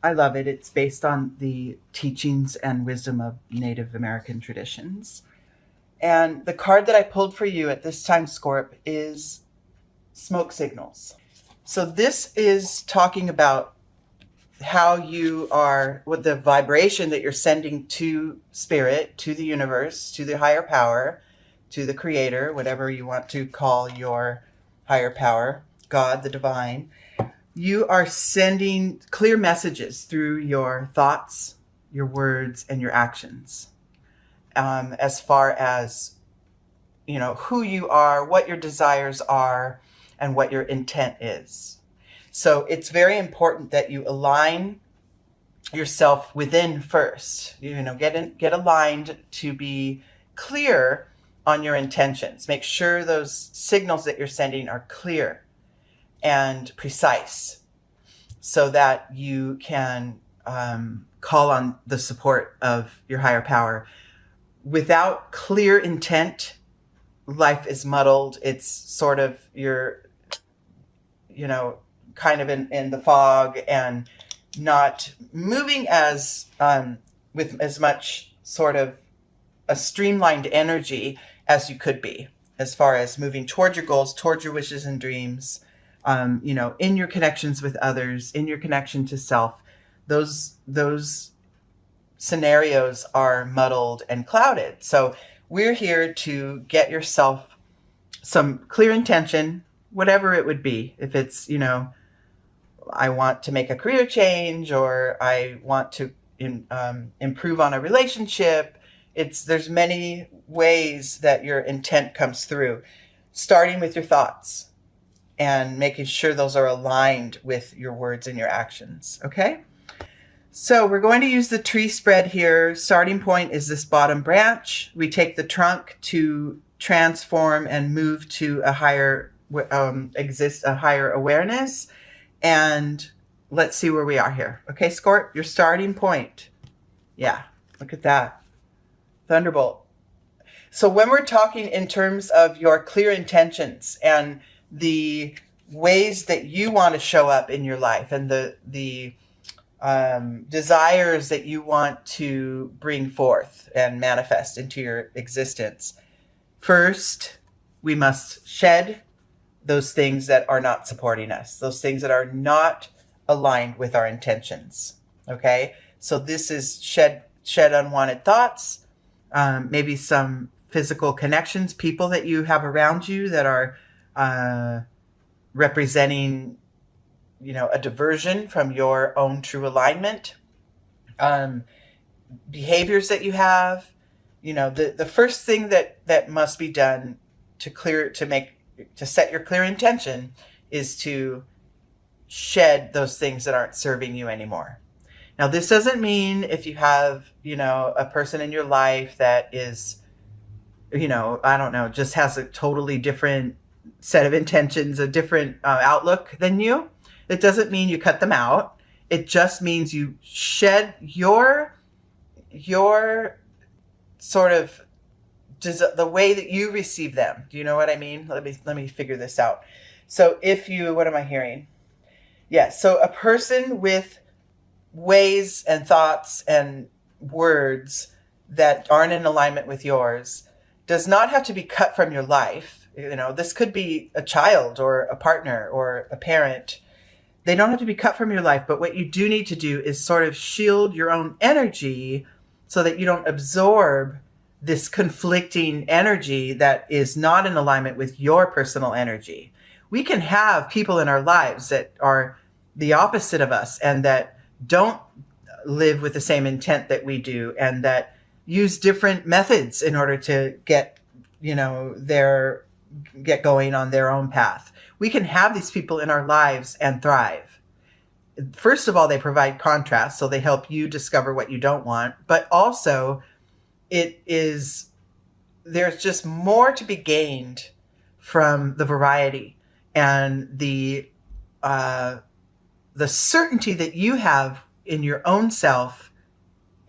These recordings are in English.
I love it. It's based on the teachings and wisdom of Native American traditions. And the card that I pulled for you at this time, Scorp, is smoke signals. So this is talking about how you are, what the vibration that you're sending to spirit, to the universe, to the higher power, to the creator, whatever you want to call your higher power, God, the divine. You are sending clear messages through your thoughts, your words, and your actions, as far as who you are, what your desires are, and what your intent is. So it's very important that you align yourself within first. Get aligned to be clear on your intentions. Make sure those signals that you're sending are clear and precise, so that you can call on the support of your higher power. Without clear intent, life is muddled. It's sort of kind of in the fog, and not moving as with as much sort of a streamlined energy as you could be, as far as moving toward your goals, toward your wishes and dreams, in your connections with others, in your connection to self. Those scenarios are muddled and clouded. So we're here to get yourself some clear intention, whatever it would be. If it's, I want to make a career change, or I want to improve on a relationship. There's many ways that your intent comes through, starting with your thoughts and making sure those are aligned with your words and your actions. Okay? So we're going to use the tree spread here. Starting point is this bottom branch. We take the trunk to transform and move to a higher awareness. And let's see where we are here. Okay, Scorp, your starting point. Yeah, look at that. Thunderbolt. So when we're talking in terms of your clear intentions and the ways that you want to show up in your life, and the desires that you want to bring forth and manifest into your existence, first, we must shed those things that are not supporting us, those things that are not aligned with our intentions. Okay? So this is shed unwanted thoughts, maybe some physical connections, people that you have around you that are representing, a diversion from your own true alignment. Behaviors that you have. The first thing that must be done to set your clear intention is to shed those things that aren't serving you anymore. Now, this doesn't mean if you have, a person in your life that is, I don't know, just has a totally different set of intentions, a different outlook than you. It doesn't mean you cut them out. It just means you shed your sort of the way that you receive them. Do you know what I mean? Let me figure this out. So what am I hearing? Yeah, so a person with ways and thoughts and words that aren't in alignment with yours does not have to be cut from your life. This could be a child or a partner or a parent. They don't have to be cut from your life, but what you do need to do is sort of shield your own energy so that you don't absorb this conflicting energy that is not in alignment with your personal energy. We can have people in our lives that are the opposite of us and that don't live with the same intent that we do, and that use different methods in order to get going on their own path. We can have these people in our lives and thrive. First of all, they provide contrast, so they help you discover what you don't want, but also there's just more to be gained from the variety and the certainty that you have in your own self,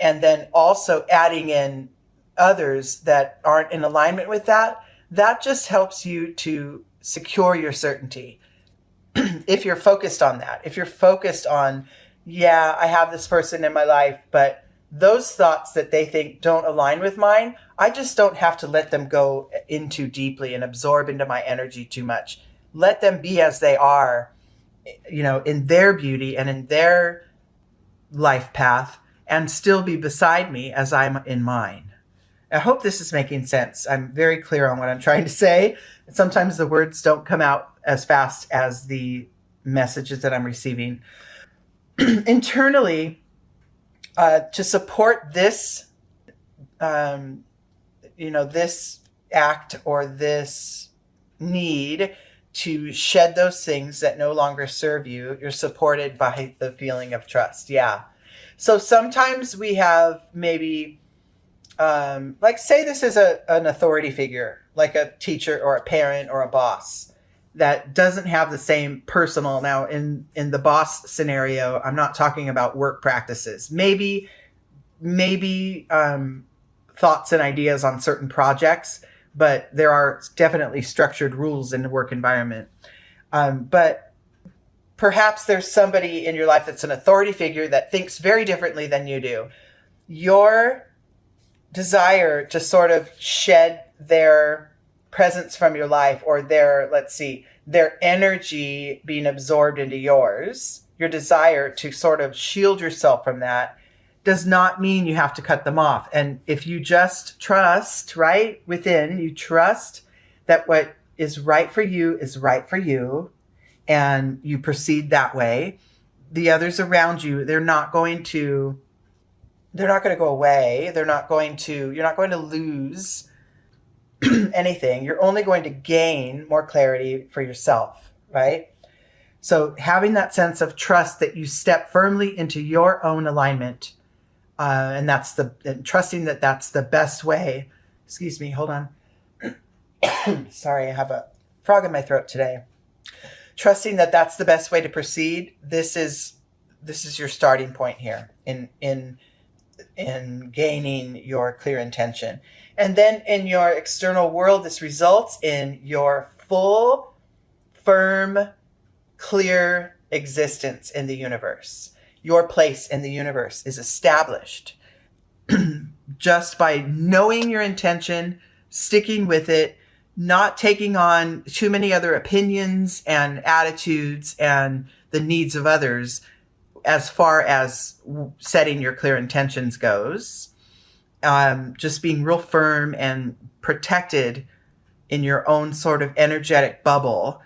and then also adding in others that aren't in alignment with that just helps you to secure your certainty. If you're focused on that, if you're focused on, yeah, I have this person in my life, but those thoughts that they think don't align with mine, I just don't have to let them go in too deeply and absorb into my energy too much. Let them be as they are, in their beauty and in their life path, and still be beside me as I'm in mine. I hope this is making sense. I'm very clear on what I'm trying to say. Sometimes the words don't come out as fast as the messages that I'm receiving. Internally, to support this, um, this act or this need to shed those things that no longer serve you, you're supported by the feeling of trust. Yeah. So sometimes we have maybe, like, say this is an authority figure, like a teacher or a parent or a boss that doesn't have the same personal. Now, in the boss scenario, I'm not talking about work practices. Maybe thoughts and ideas on certain projects, but there are definitely structured rules in the work environment. But perhaps there's somebody in your life that's an authority figure that thinks very differently than you do. Your desire to sort of shed their presence from your life, or their energy being absorbed into yours, your desire to sort of shield yourself from that, does not mean you have to cut them off. And if you just trust, right, within, you trust that what is right for you is right for you, and you proceed that way, the others around you, they're not going to go away. You're not going to lose anything. You're only going to gain more clarity for yourself, right? So having that sense of trust that you step firmly into your own alignment, and trusting that that's the best way. Excuse me, hold on. Sorry, I have a frog in my throat today. Trusting that that's the best way to proceed. This is your starting point here in gaining your clear intention. And then in your external world, this results in your full, firm, clear existence in the universe. Your place in the universe is established just by knowing your intention, sticking with it, not taking on too many other opinions and attitudes and the needs of others as far as setting your clear intentions goes. Just being real firm and protected in your own sort of energetic bubble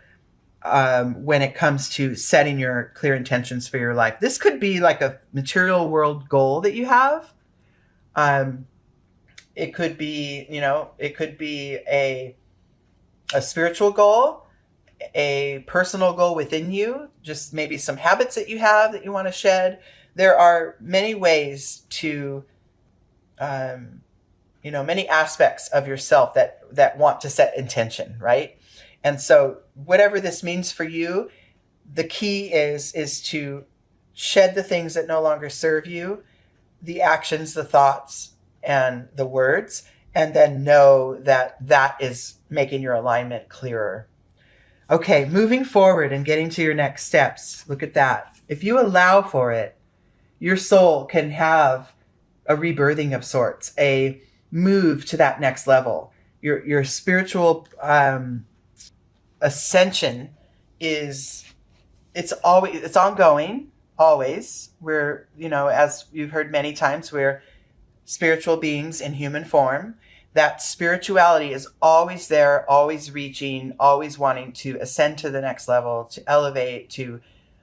when it comes to setting your clear intentions for your life. This could be like a material world goal that you have. It could be, a spiritual goal, a personal goal within you, just maybe some habits that you have that you want to shed. There are many ways to, many aspects of yourself that want to set intention, right? And so whatever this means for you, the key is to shed the things that no longer serve you, the actions, the thoughts, and the words, and then know that that is making your alignment clearer. Okay, moving forward and getting to your next steps. Look at that. If you allow for it, your soul can have a rebirthing of sorts, a move to that next level. Your spiritual ascension it's ongoing, always. We're, as you've heard many times, we're spiritual beings in human form. That spirituality is always there, always reaching, always wanting to ascend to the next level, to elevate, to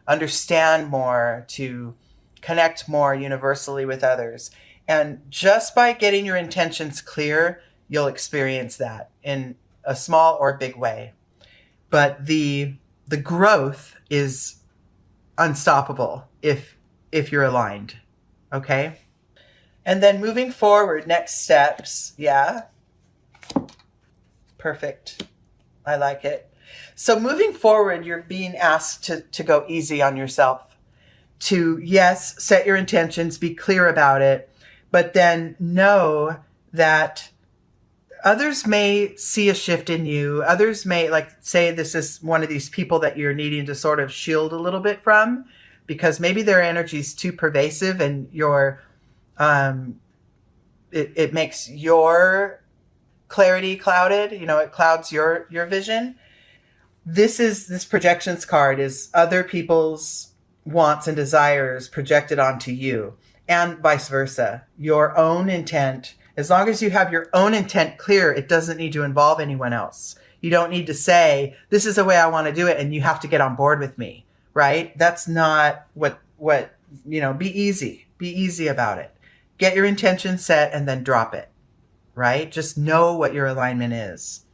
understand more, to connect more universally with others. And just by getting your intentions clear, you'll experience that in a small or big way. But the growth is unstoppable if you're aligned. Okay? And then moving forward, next steps. Yeah. Perfect. I like it. So moving forward, you're being asked to go easy on yourself. To, yes, set your intentions, be clear about it, but then know that others may see a shift in you. Others may, like, say this is one of these people that you're needing to sort of shield a little bit from. because maybe their energy is too pervasive and um, it makes your clarity clouded. It clouds your vision. This projections card is other people's wants and desires projected onto you, and vice versa. Your own intent, as long as you have your own intent clear, it doesn't need to involve anyone else. You don't need to say, this is the way I want to do it, and you have to get on board with me, right? That's not be easy. Be easy about it. Get your intention set and then drop it, right? Just know what your alignment is.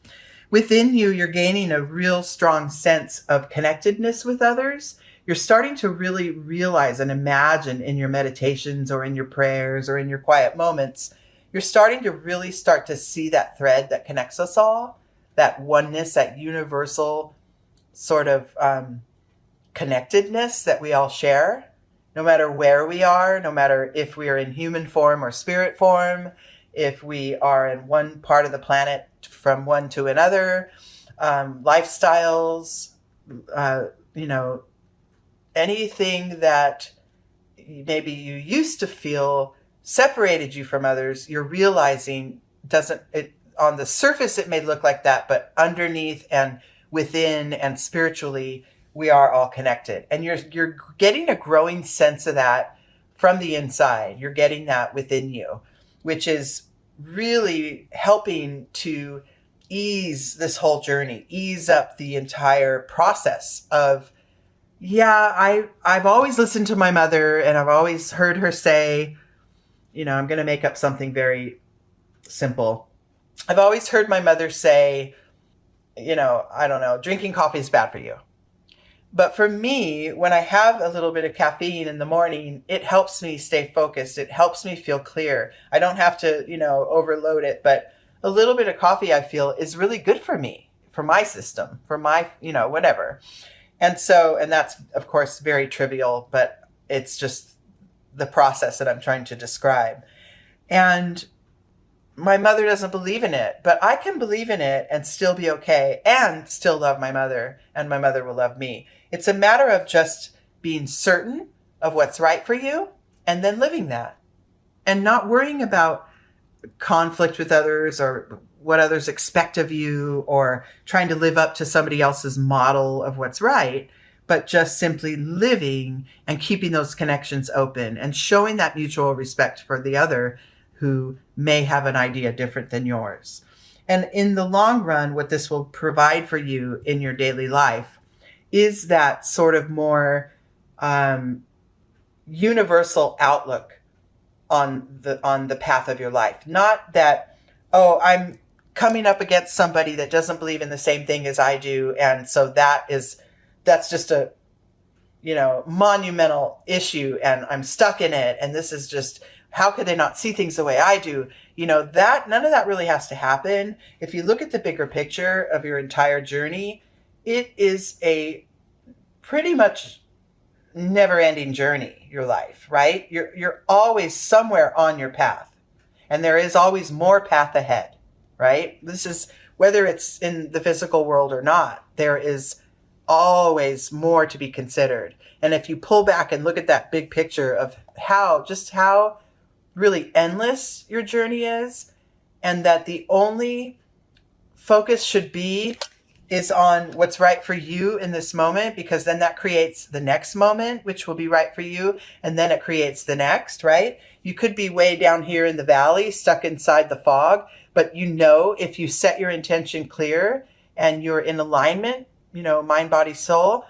Within you, you're gaining a real strong sense of connectedness with others. You're starting to really realize and imagine in your meditations or in your prayers or in your quiet moments, you're starting to really start to see that thread that connects us all, that oneness, that universal sort of connectedness that we all share, no matter where we are, no matter if we are in human form or spirit form, if we are in one part of the planet from one to another, lifestyles, anything that maybe you used to feel separated you from others, you're realizing on the surface it may look like that, but underneath and within and spiritually, we are all connected. And you're getting a growing sense of that from the inside. You're getting that within you, which is really helping to ease this whole journey, ease up the entire process of, I've always listened to my mother and I've always heard her say, I'm going to make up something very simple. I've always heard my mother say, I don't know, drinking coffee is bad for you. But for me, when I have a little bit of caffeine in the morning, it helps me stay focused. It helps me feel clear. I don't have to, overload it. But a little bit of coffee, I feel, is really good for me, for my system, for my, whatever. And that's, of course, very trivial, but it's just the process that I'm trying to describe. And my mother doesn't believe in it, but I can believe in it and still be okay and still love my mother, and my mother will love me. It's a matter of just being certain of what's right for you and then living that and not worrying about conflict with others or what others expect of you or trying to live up to somebody else's model of what's right, but just simply living and keeping those connections open and showing that mutual respect for the other who may have an idea different than yours. And in the long run, what this will provide for you in your daily life is that sort of more universal outlook on the path of your life. Not that, I'm coming up against somebody that doesn't believe in the same thing as I do, and so that's just a monumental issue, and I'm stuck in it, and this is just, how could they not see things the way I do? That none of that really has to happen. If you look at the bigger picture of your entire journey, it is a pretty much never-ending journey, your life, right? You're always somewhere on your path, and there is always more path ahead, right? This is, whether it's in the physical world or not, there is always more to be considered. And if you pull back and look at that big picture of how really endless your journey is, and that the only focus should be is on what's right for you in this moment, because then that creates the next moment, which will be right for you. And then it creates the next, right? You could be way down here in the valley, stuck inside the fog, but if you set your intention clear and you're in alignment, mind, body, soul,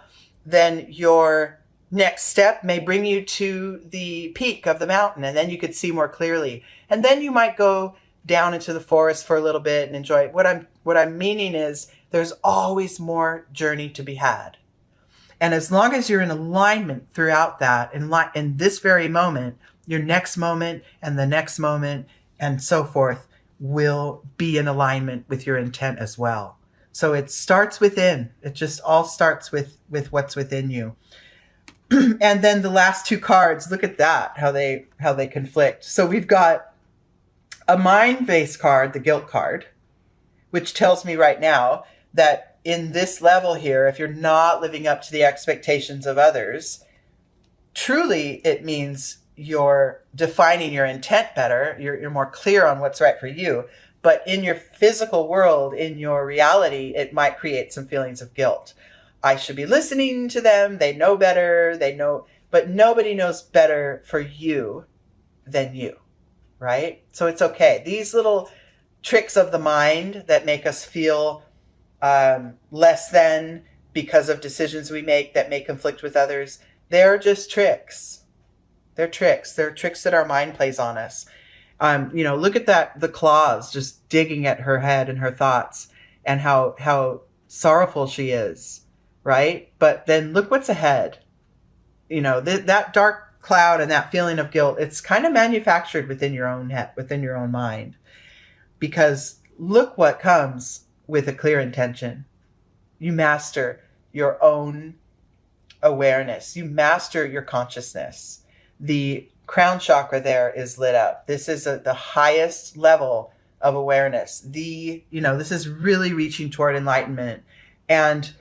then your next step may bring you to the peak of the mountain, and then you could see more clearly. And then you might go down into the forest for a little bit and enjoy it. What I'm meaning is there's always more journey to be had. And as long as you're in alignment throughout that, in this very moment, your next moment and the next moment and so forth will be in alignment with your intent as well. So it starts within. It just all starts with what's within you. And then the last two cards, look at that, how they conflict. So we've got a mind-based card, the guilt card, which tells me right now that in this level here, if you're not living up to the expectations of others, truly it means you're defining your intent better. You're more clear on what's right for you. But in your physical world, in your reality, it might create some feelings of guilt. I should be listening to them. They know better. They know, but nobody knows better for you than you, right? So it's okay. These little tricks of the mind that make us feel less than because of decisions we make that may conflict with others, they're just tricks. They're tricks. They're tricks that our mind plays on us. Look at the claws just digging at her head and her thoughts, and how sorrowful she is, right? But then look what's ahead. That dark cloud and that feeling of guilt, it's kind of manufactured within your own head, within your own mind, because look what comes with a clear intention. You master your own awareness. You master your consciousness. The crown chakra there is lit up. This is the highest level of awareness. This is really reaching toward enlightenment. And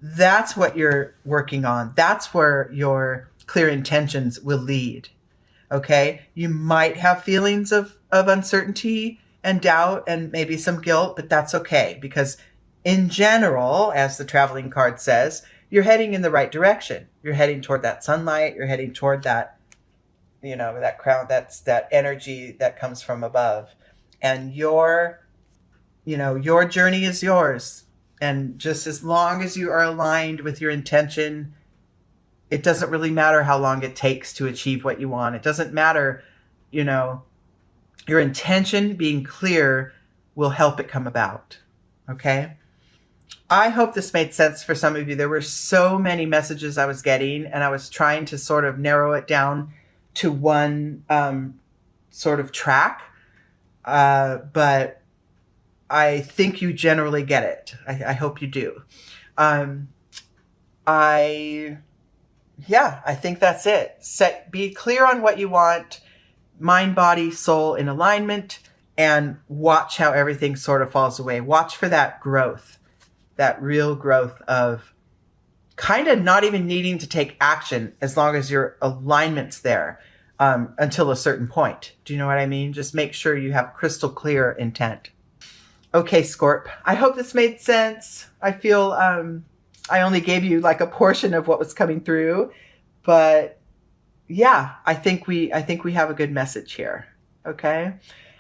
that's what you're working on. That's where your clear intentions will lead. Okay? You might have feelings of uncertainty and doubt and maybe some guilt, but that's okay, because in general, as the traveling card says, you're heading in the right direction. You're heading toward that sunlight. You're heading toward that, that crown, that's that energy that comes from above. And your journey is yours. And just as long as you are aligned with your intention, it doesn't really matter how long it takes to achieve what you want. It doesn't matter, your intention being clear will help it come about. Okay? I hope this made sense for some of you. There were so many messages I was getting, and I was trying to sort of narrow it down to one sort of track. But I think you generally get it. I hope you do. I think that's it. Be clear on what you want, mind, body, soul in alignment, and watch how everything sort of falls away. Watch for that growth, that real growth of kind of not even needing to take action as long as your alignment's there until a certain point. Do you know what I mean? Just make sure you have crystal clear intent. Okay, Scorp, I hope this made sense. I feel I only gave you like a portion of what was coming through, but yeah, I think we have a good message here. Okay.